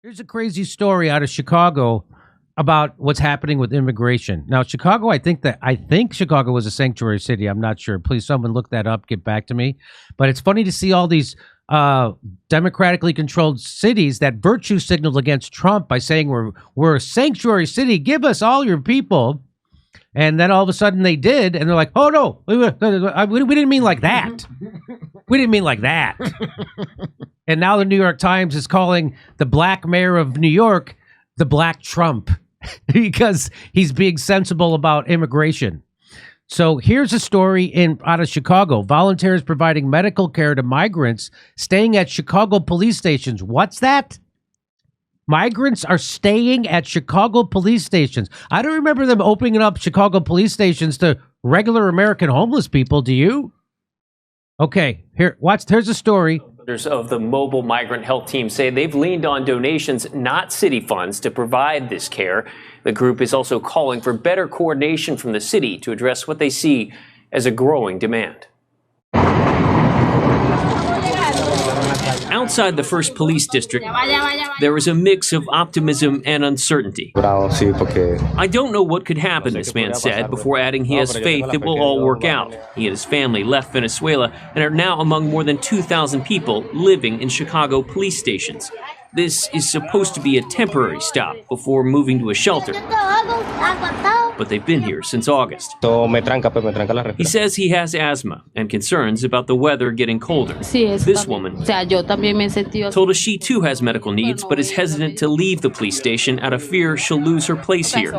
Here's a crazy story out of Chicago about what's happening with immigration. Now, Chicago, I think Chicago was a sanctuary city. I'm not sure. Please, someone look that up. Get back to me. But it's funny to see all these democratically controlled cities that virtue signaled against Trump by saying we're a sanctuary city. Give us all your people. And then all of a sudden they did, and they're like, "Oh no, we didn't mean like that. We didn't mean like that." And now the New York Times is calling the black mayor of New York the Black Trump because he's being sensible about immigration. So here's a story out of Chicago. Volunteers providing medical care to migrants staying at Chicago police stations. What's that? Migrants are staying at Chicago police stations. I don't remember them opening up Chicago police stations to regular American homeless people. Do you? Okay, here's a story. Of the mobile migrant health team say they've leaned on donations, not city funds, to provide this care. The group is also calling for better coordination from the city to address what they see as a growing demand. Outside the first police district, there is a mix of optimism and uncertainty. I don't know what could happen, this man said, before adding he has faith it will all work out. He and his family left Venezuela and are now among more than 2,000 people living in Chicago police stations. This is supposed to be a temporary stop before moving to a shelter, but they've been here since August. He says he has asthma and concerns about the weather getting colder. This woman told us she too has medical needs, but is hesitant to leave the police station out of fear she'll lose her place here.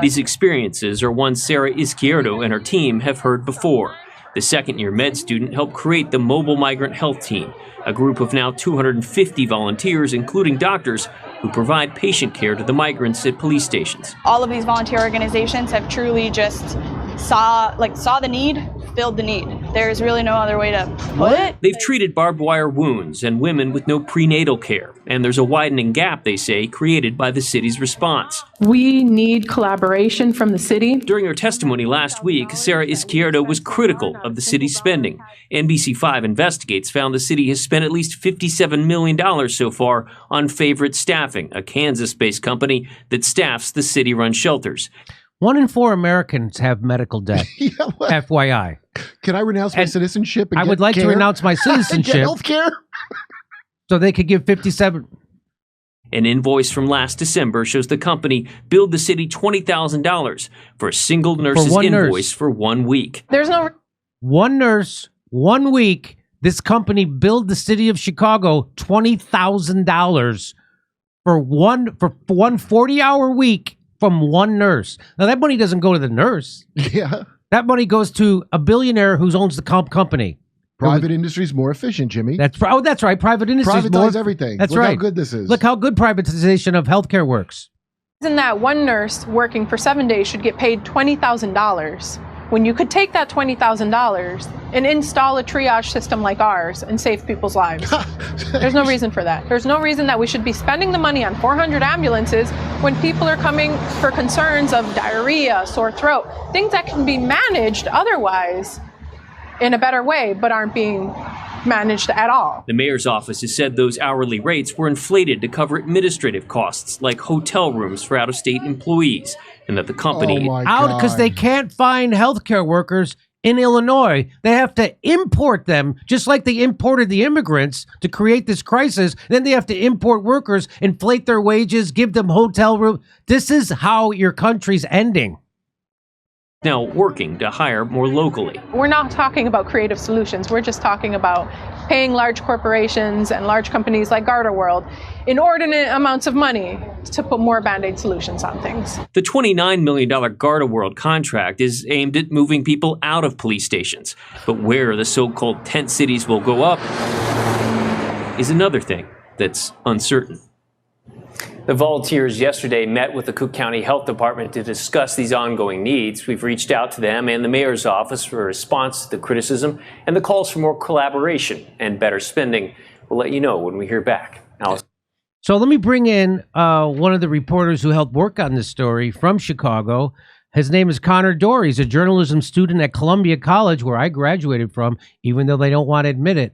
These experiences are ones Sarah Izquierdo and her team have heard before. The second-year med student helped create the Mobile Migrant Health Team, a group of now 250 volunteers, including doctors, who provide patient care to the migrants at police stations. All of these volunteer organizations have truly just saw the need, filled the need. There's really no other way to put it. They've treated barbed wire wounds and women with no prenatal care, and there's a widening gap, they say, created by the city's response. We need collaboration from the city. During her testimony last week, Sarah Izquierdo was critical of the city's spending. NBC5 Investigates found the city has spent at least $57 million so far on Favorite Staffing, a Kansas-based company that staffs the city-run shelters. 1 in 4 Americans have medical debt. Yeah, FYI. Can I renounce my citizenship? And I would like to renounce my citizenship. Get health care? So they could give 57. An invoice from last December shows the company billed the city $20,000 for a single nurse's invoice for 1 week. There's no... One nurse, 1 week, this company billed the city of Chicago $20,000 for one 40-hour week from one nurse. Now, that money doesn't go to the nurse. Yeah. That money goes to a billionaire who owns the company. Private industry is more efficient, Jimmy. That's right. Private industry is more... Privatize everything. That's Look right. how good this is. Look how good privatization of healthcare works. Isn't that one nurse working for 7 days should get paid $20,000 when you could take that $20,000 and install a triage system like ours and save people's lives? There's no reason for that. There's no reason that we should be spending the money on 400 ambulances when people are coming for concerns of diarrhea, sore throat, things that can be managed otherwise in a better way, but aren't being managed at all. The mayor's office has said those hourly rates were inflated to cover administrative costs like hotel rooms for out-of-state employees, and that the company... out because they can't find healthcare workers in Illinois. They have to import them, just like they imported the immigrants to create this crisis. Then they have to import workers, inflate their wages, give them hotel room. This is how your country's ending. Now working to hire more locally. We're not talking about creative solutions. We're just talking about paying large corporations and large companies like World inordinate amounts of money to put more Band-Aid solutions on things. The $29 million World contract is aimed at moving people out of police stations. But where the so-called tent cities will go up is another thing that's uncertain. The volunteers yesterday met with the Cook County Health Department to discuss these ongoing needs. We've reached out to them and the mayor's office for a response to the criticism and the calls for more collaboration and better spending. We'll let you know when we hear back. So let me bring in one of the reporters who helped work on this story from Chicago. His name is Connor Dore. He's a journalism student at Columbia College, where I graduated from, even though they don't want to admit it.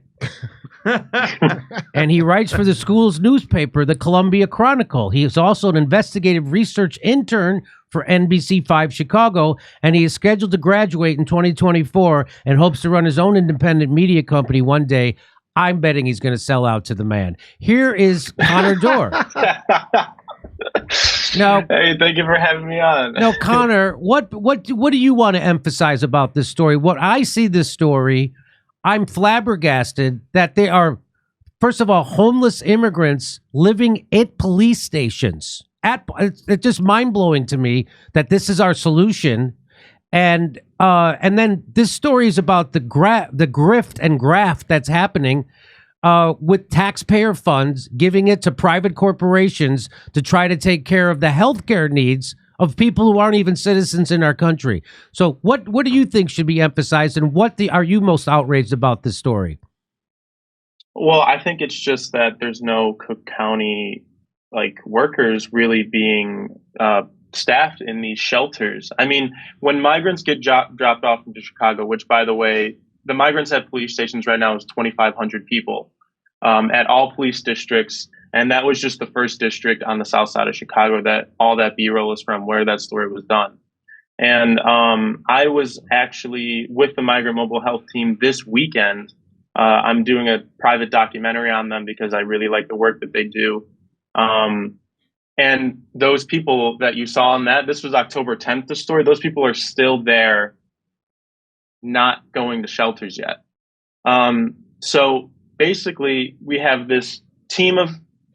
And he writes for the school's newspaper, the Columbia Chronicle. He is also an investigative research intern for NBC5 Chicago, and he is scheduled to graduate in 2024 and hopes to run his own independent media company one day. I'm betting he's going to sell out to the man. Here is Connor Dore. Now, hey, thank you for having me on. Now, Connor, what do you want to emphasize about this story? What I see this story, I'm flabbergasted that they are, first of all, homeless immigrants living at police stations. It's just mind-blowing to me that this is our solution. And then this story is about the grift and graft that's happening with taxpayer funds, giving it to private corporations to try to take care of the healthcare needs of people who aren't even citizens in our country. So what do you think should be emphasized, and are you most outraged about this story? Well, I think it's just that there's no Cook County workers really being staffed in these shelters. I mean, when migrants get dropped off into Chicago, which, by the way, the migrants at police stations right now is 2,500 people at all police districts. And that was just the first district on the south side of Chicago that all that B-roll is from, where that story was done. And I was actually with the Migrant Mobile Health team this weekend. I'm doing a private documentary on them because I really like the work that they do. And those people that you saw on this was October 10th, the story, those people are still there, not going to shelters yet. So basically, we have this team of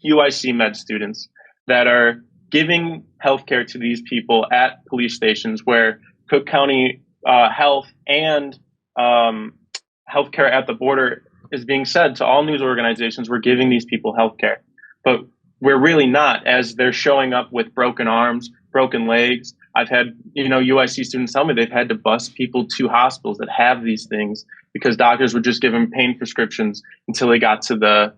UIC med students that are giving healthcare to these people at police stations where Cook County Health and healthcare at the border is being said to all news organizations, we're giving these people healthcare. But we're really not, as they're showing up with broken arms, broken legs. I've had, UIC students tell me they've had to bus people to hospitals that have these things because doctors would just give them pain prescriptions until they got to the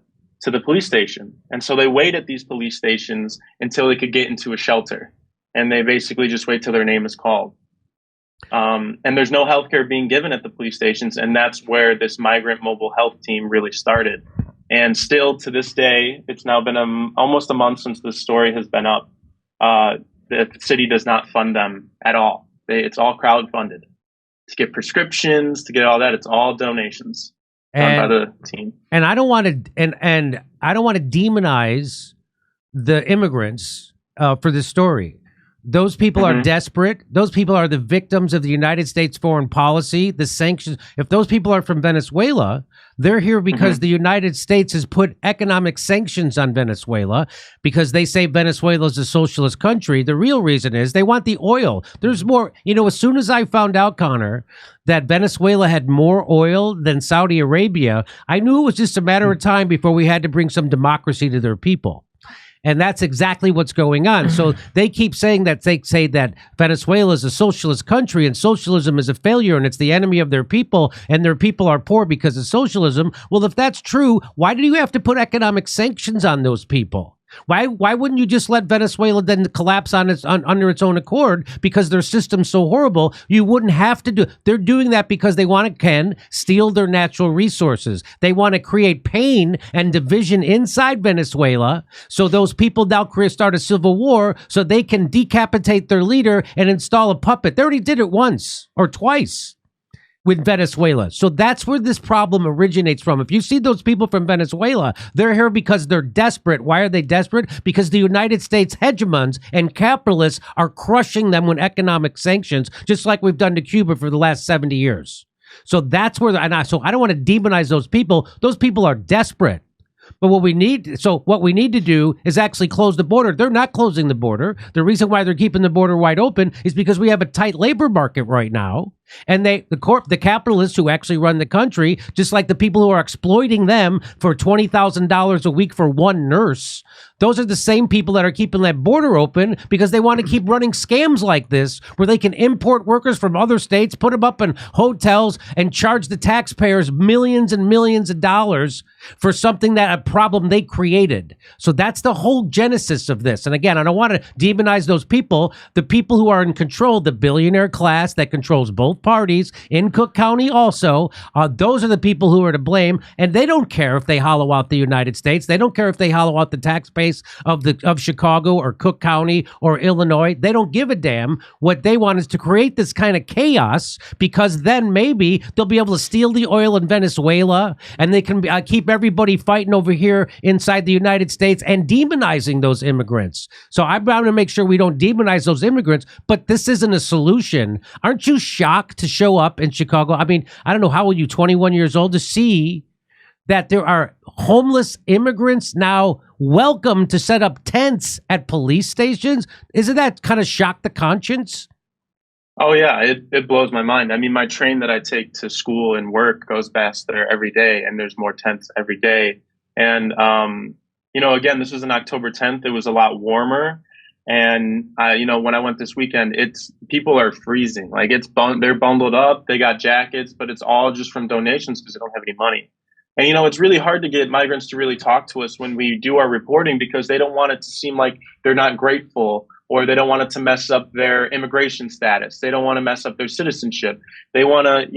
police station. And so they wait at these police stations until they could get into a shelter. And they basically just wait till their name is called. And there's no healthcare being given at the police stations. And that's where this migrant mobile health team really started. And still to this day, it's now been almost a month since this story has been up. The city does not fund them at all. It's all crowdfunded to get prescriptions, to get all that. It's all donations done by the team. And I don't want to, and I don't want to demonize the immigrants for this story. Those people are desperate. Those people are the victims of the United States foreign policy, the sanctions. If those people are from Venezuela, they're here because the United States has put economic sanctions on Venezuela because they say Venezuela is a socialist country. The real reason is they want the oil. There's more. As soon as I found out, Connor, that Venezuela had more oil than Saudi Arabia, I knew it was just a matter of time before we had to bring some democracy to their people. And that's exactly what's going on. So they keep saying that Venezuela is a socialist country and socialism is a failure and it's the enemy of their people and their people are poor because of socialism. Well, if that's true, why do you have to put economic sanctions on those people? Why wouldn't you just let Venezuela then collapse under its own accord because their system's so horrible? You wouldn't have to do. They're doing that because they want to steal their natural resources. They want to create pain and division inside Venezuela. So those people now start a civil war so they can decapitate their leader and install a puppet. They already did it once or twice with Venezuela. So that's where this problem originates from. If you see those people from Venezuela, they're here because they're desperate. Why are they desperate? Because the United States hegemons and capitalists are crushing them with economic sanctions, just like we've done to Cuba for the last 70 years. So that's where, so I don't want to demonize those people. Those people are desperate. But what we need to do is actually close the border. They're not closing the border. The reason why they're keeping the border wide open is because we have a tight labor market right now. And the capitalists who actually run the country, just like the people who are exploiting them for $20,000 a week for one nurse, those are the same people that are keeping that border open because they want to keep running scams like this where they can import workers from other states, put them up in hotels, and charge the taxpayers millions and millions of dollars for something a problem they created. So that's the whole genesis of this. And again, I don't want to demonize those people, the people who are in control, the billionaire class that controls both both parties in Cook County also. Those are the people who are to blame, and they don't care if they hollow out the United States. They don't care if they hollow out the tax base of Chicago or Cook County or Illinois. They don't give a damn. What they want is to create this kind of chaos, because then maybe they'll be able to steal the oil in Venezuela, and they can keep everybody fighting over here inside the United States and demonizing those immigrants. So I'm bound to make sure we don't demonize those immigrants, but this isn't a solution. Aren't you shocked to show up in Chicago? I mean, I don't know, how old are you, 21 years old, to see that there are homeless immigrants now welcome to set up tents at police stations? Isn't that kind of shock the conscience? Oh yeah, it blows my mind. I mean, my train that I take to school and work goes past there every day, and there's more tents every day. And again, this was on October 10th. It was a lot warmer, and when I went this weekend, people are freezing. Like they're bundled up. They got jackets, but it's all just from donations because they don't have any money. And it's really hard to get migrants to really talk to us when we do our reporting, because they don't want it to seem like they're not grateful, or they don't want it to mess up their immigration status. They don't want to mess up their citizenship. They want to,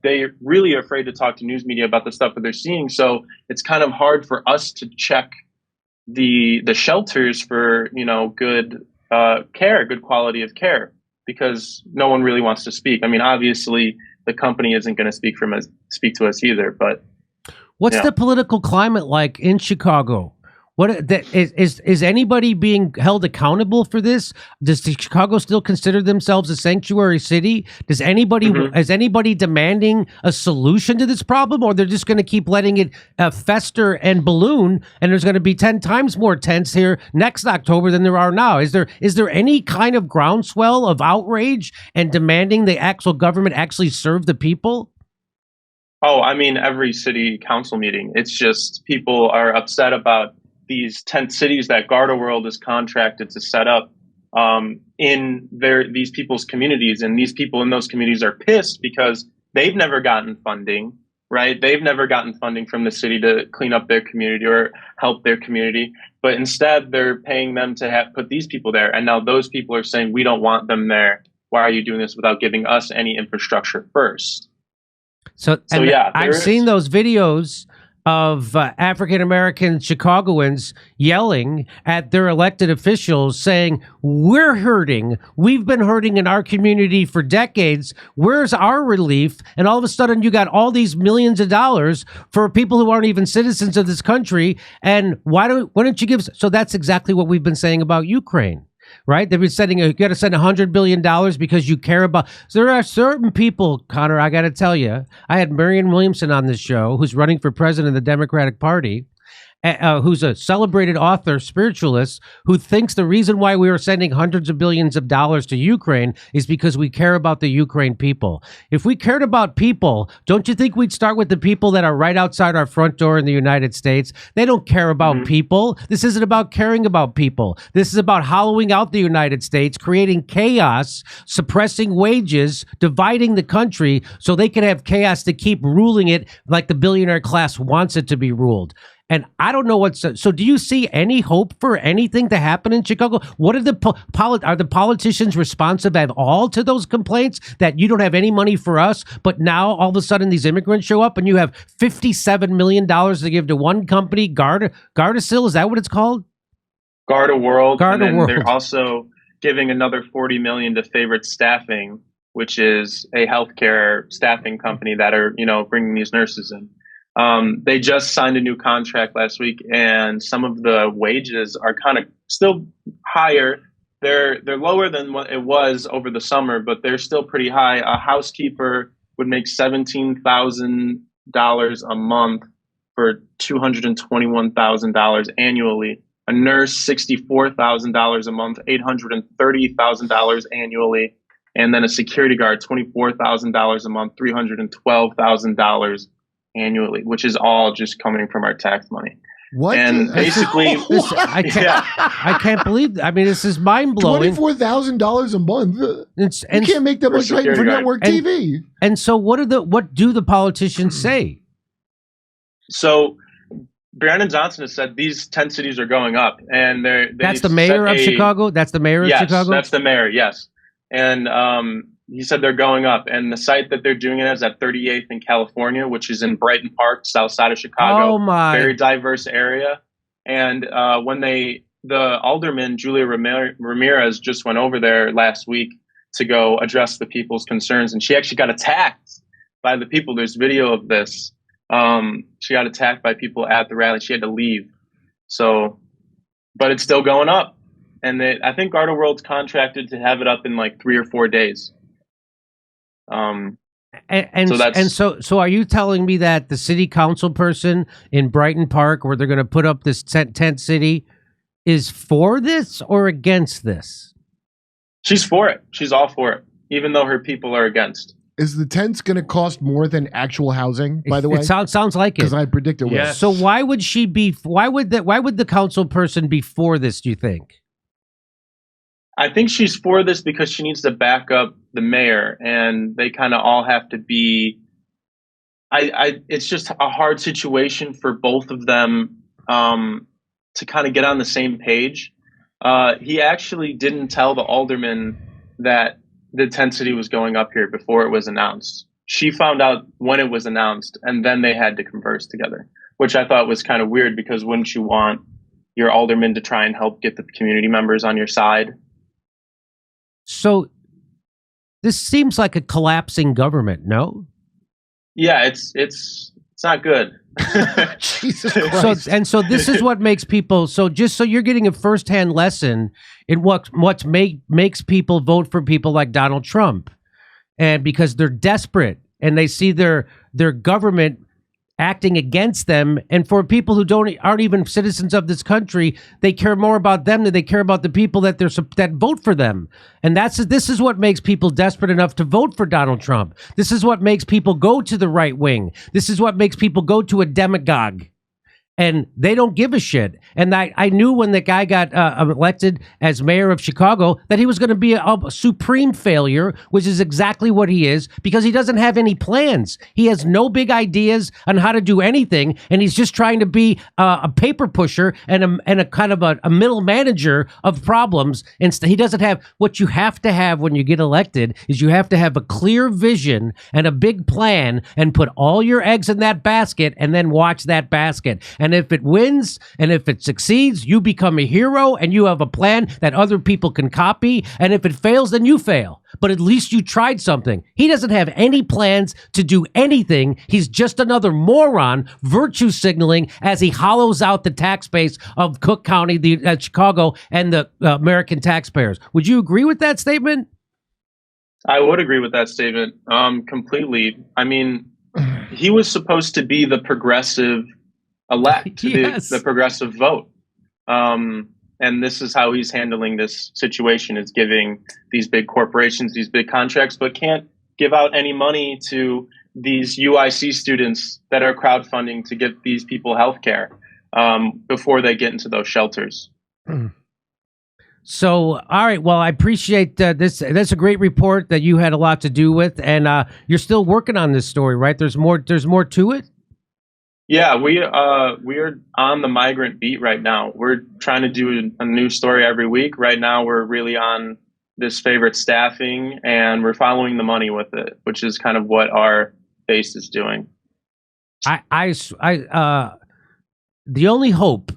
they're really afraid to talk to news media about the stuff that they're seeing. So it's kind of hard for us to check the shelters for, good care, good quality of care, because no one really wants to speak. I mean, obviously the company isn't going to speak to us either, but. What's the political climate like in Chicago? Is anybody being held accountable for this? Does Chicago still consider themselves a sanctuary city? Is anybody demanding a solution to this problem, or they're just going to keep letting it fester and balloon, and there's going to be 10 times more tents here next October than there are now? Is there any kind of groundswell of outrage and demanding the actual government actually serve the people? Oh, I mean, every city council meeting, it's just people are upset about these tent cities that Garda World is contracted to set up in these people's communities. And these people in those communities are pissed because they've never gotten funding, right? They've never gotten funding from the city to clean up their community or help their community. But instead, they're paying them to put these people there. And now those people are saying, we don't want them there. Why are you doing this without giving us any infrastructure first? So yeah, I've seen those videos of African-American Chicagoans yelling at their elected officials saying, we're hurting. We've been hurting in our community for decades. Where's our relief? And all of a sudden you got all these millions of dollars for people who aren't even citizens of this country. And why don't you give? So that's exactly what we've been saying about Ukraine. Right? They've been you got to send $100 billion because you care about. So there are certain people, Connor, I got to tell you, I had Marianne Williamson on this show, who's running for president of the Democratic Party, who's a celebrated author, spiritualist, who thinks the reason why we are sending hundreds of billions of dollars to Ukraine is because we care about the Ukraine people. If we cared about people, don't you think we'd start with the people that are right outside our front door in the United States? They don't care about people. This isn't about caring about people. This is about hollowing out the United States, creating chaos, suppressing wages, dividing the country so they can have chaos to keep ruling it like the billionaire class wants it to be ruled. And I don't know so do you see any hope for anything to happen in Chicago? What are are the politicians responsive at all to those complaints that you don't have any money for us, but now all of a sudden these immigrants show up and you have $57 million to give to one company, Gardasil, is that what it's called? Garda World. Garda World. They're also giving another $40 million to Favorite Staffing, which is a healthcare staffing company that are, bringing these nurses in. They just signed a new contract last week, and some of the wages are kind of still higher. They're lower than what it was over the summer, but they're still pretty high. A housekeeper would make $17,000 a month for $221,000 annually. A nurse, $64,000 a month, $830,000 annually, and then a security guard, $24,000 a month, $312,000 annually, which is all just coming from our tax money. What? And basically, I can't believe. I mean, this is mind blowing. $24,000 a month. You can't make that much right for network TV. And so, what do the politicians say? So, Brandon Johnson has said these 10 cities are going up, and that's the mayor of Chicago. That's the mayor of Chicago. That's the mayor. Yes, and he said they're going up, and the site that they're doing it is at 38th in California, which is in Brighton Park, south side of Chicago. Oh my! Very diverse area. And when the alderman Julia Ramirez just went over there last week to go address the people's concerns, and she actually got attacked by the people. There's video of this. She got attacked by people at the rally. She had to leave. So, but it's still going up. And I think Garda World's contracted to have it up in like 3 or 4 days. So are you telling me that the city council person in Brighton Park, where they're going to put up this tent city, is for this or against this? She's for it. She's all for it, even though her people are against. Is the tents going to cost more than actual housing, by the way? It sounds like it. Because I predict it will. Yes. So why would she be? Why would the council person be for this, do you think? I think she's for this because she needs to back up the mayor, and they kind of all have to be. It's just a hard situation for both of them to kind of get on the same page. He actually didn't tell the alderman that the tent city was going up here before it was announced. She found out when it was announced, and then they had to converse together, which I thought was kind of weird, because wouldn't you want your alderman to try and help get the community members on your side? So this seems like a collapsing government, no? Yeah, it's not good. Jesus Christ. So this is what makes people, so just so you're getting a firsthand lesson in what makes people vote for people like Donald Trump, and because they're desperate and they see their government acting against them, and for people who aren't even citizens of this country, they care more about them than they care about the people that vote for them. And this is what makes people desperate enough to vote for Donald Trump. This is what makes people go to the right wing. This is what makes people go to a demagogue. And they don't give a shit. And I knew when the guy got elected as mayor of Chicago that he was going to be a supreme failure, which is exactly what he is, because he doesn't have any plans. He has no big ideas on how to do anything, and he's just trying to be a paper pusher and a kind of a middle manager of problems. Instead, he doesn't have what you have to have when you get elected. Is you have to have a clear vision and a big plan, and put all your eggs in that basket, and then watch that basket. And if it wins and if it succeeds, you become a hero and you have a plan that other people can copy. And if it fails, then you fail. But at least you tried something. He doesn't have any plans to do anything. He's just another moron virtue signaling as he hollows out the tax base of Cook County, Chicago, and the American taxpayers. Would you agree with that statement? I would agree with that statement completely. I mean, he was supposed to be the progressive elect, yes. the progressive vote. And this is how he's handling this situation, is giving these big corporations these big contracts, but can't give out any money to these UIC students that are crowdfunding to give these people health care before they get into those shelters. So, all right. Well, I appreciate this. That's a great report that you had a lot to do with, and you're still working on this story, right? There's more to it. Yeah, we are on the migrant beat right now. We're trying to do a new story every week. Right now, we're really on this favorite staffing, and we're following the money with it, which is kind of what our base is doing. The only hope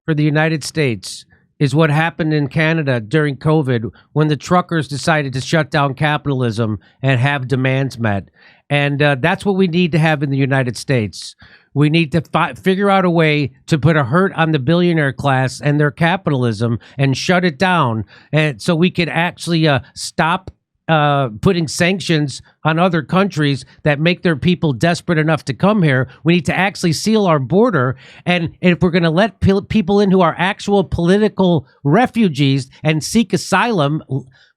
for the United States is what happened in Canada during COVID, when the truckers decided to shut down capitalism and have demands met. And that's what we need to have in the United States. We need to figure out a way to put a hurt on the billionaire class and their capitalism and shut it down, and so we could actually stop putting sanctions on other countries that make their people desperate enough to come here. We need to actually seal our border, and if we're going to let people in who are actual political refugees and seek asylum,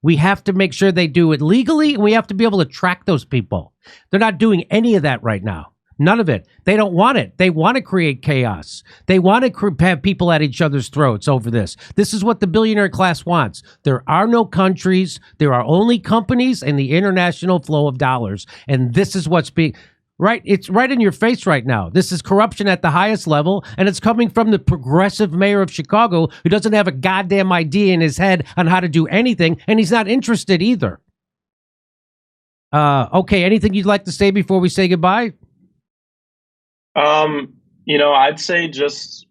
we have to make sure they do it legally, and we have to be able to track those people. They're not doing any of that right now. None of it. They don't want it. They want to create chaos. They want to have people at each other's throats over this. This is what the billionaire class wants. There are no countries. There are only companies and the international flow of dollars. And this is what's being... Right? It's right in your face right now. This is corruption at the highest level, and it's coming from the progressive mayor of Chicago, who doesn't have a goddamn idea in his head on how to do anything, and he's not interested either. Okay, anything you'd like to say before we say goodbye? I'd say just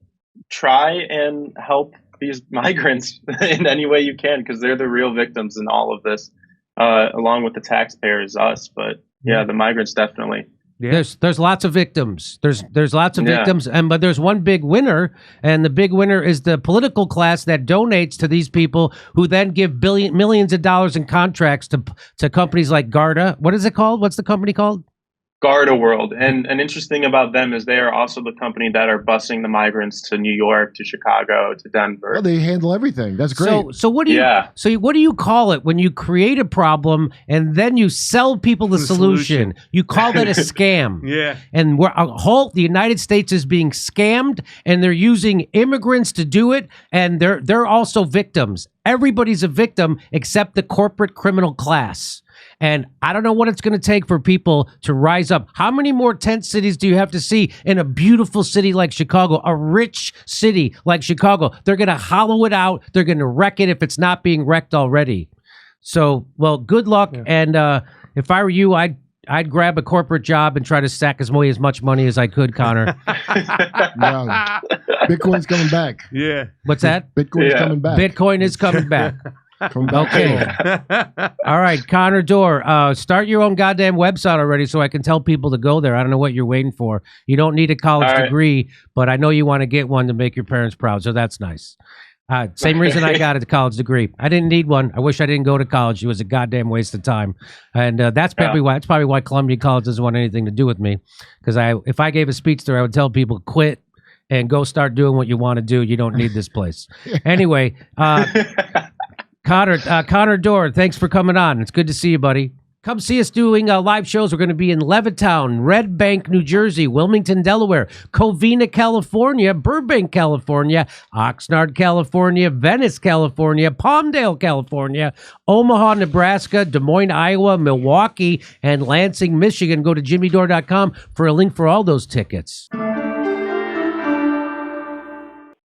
try and help these migrants in any way you can, because they're the real victims in all of this, along with the taxpayers, us. But yeah, the migrants definitely. Yeah. There's lots of victims. There's lots of victims, but there's one big winner, and the big winner is the political class that donates to these people, who then give millions of dollars in contracts to companies like Garda. What is it called? What's the company called? Garda World. And interesting about them is they are also the company that are busing the migrants to New York, to Chicago, to Denver. Well, they handle everything. That's great. So what do you call it when you create a problem and then you sell people the solution? You call that a scam. Yeah. And the United States is being scammed, and they're using immigrants to do it, and they're also victims. Everybody's a victim except the corporate criminal class. And I don't know what it's going to take for people to rise up. How many more tent cities do you have to see in a beautiful city like Chicago, a rich city like Chicago? They're going to hollow it out. They're going to wreck it if it's not being wrecked already. So, well, good luck. Yeah. And if I were you, I'd grab a corporate job and try to stack as much money as I could, Connor. Wow. Bitcoin's coming back. Yeah. What's that? Bitcoin's coming back. Bitcoin is coming back. Okay. All right, Connor Dore, start your own goddamn website already so I can tell people to go there. I don't know what you're waiting for. You don't need a college degree, but I know you want to get one to make your parents proud, so that's nice. Same reason I got a college degree. I didn't need one. I wish I didn't go to college. It was a goddamn waste of time. And that's probably why Columbia College doesn't want anything to do with me, because if I gave a speech there, I would tell people, quit and go start doing what you want to do. You don't need this place. Anyway, Connor Dore, thanks for coming on. It's good to see you, buddy. Come see us doing live shows. We're going to be in Levittown, Red Bank, New Jersey, Wilmington, Delaware, Covina, California, Burbank, California, Oxnard, California, Venice, California, Palmdale, California, Omaha, Nebraska, Des Moines, Iowa, Milwaukee, and Lansing, Michigan. Go to jimmydore.com for a link for all those tickets.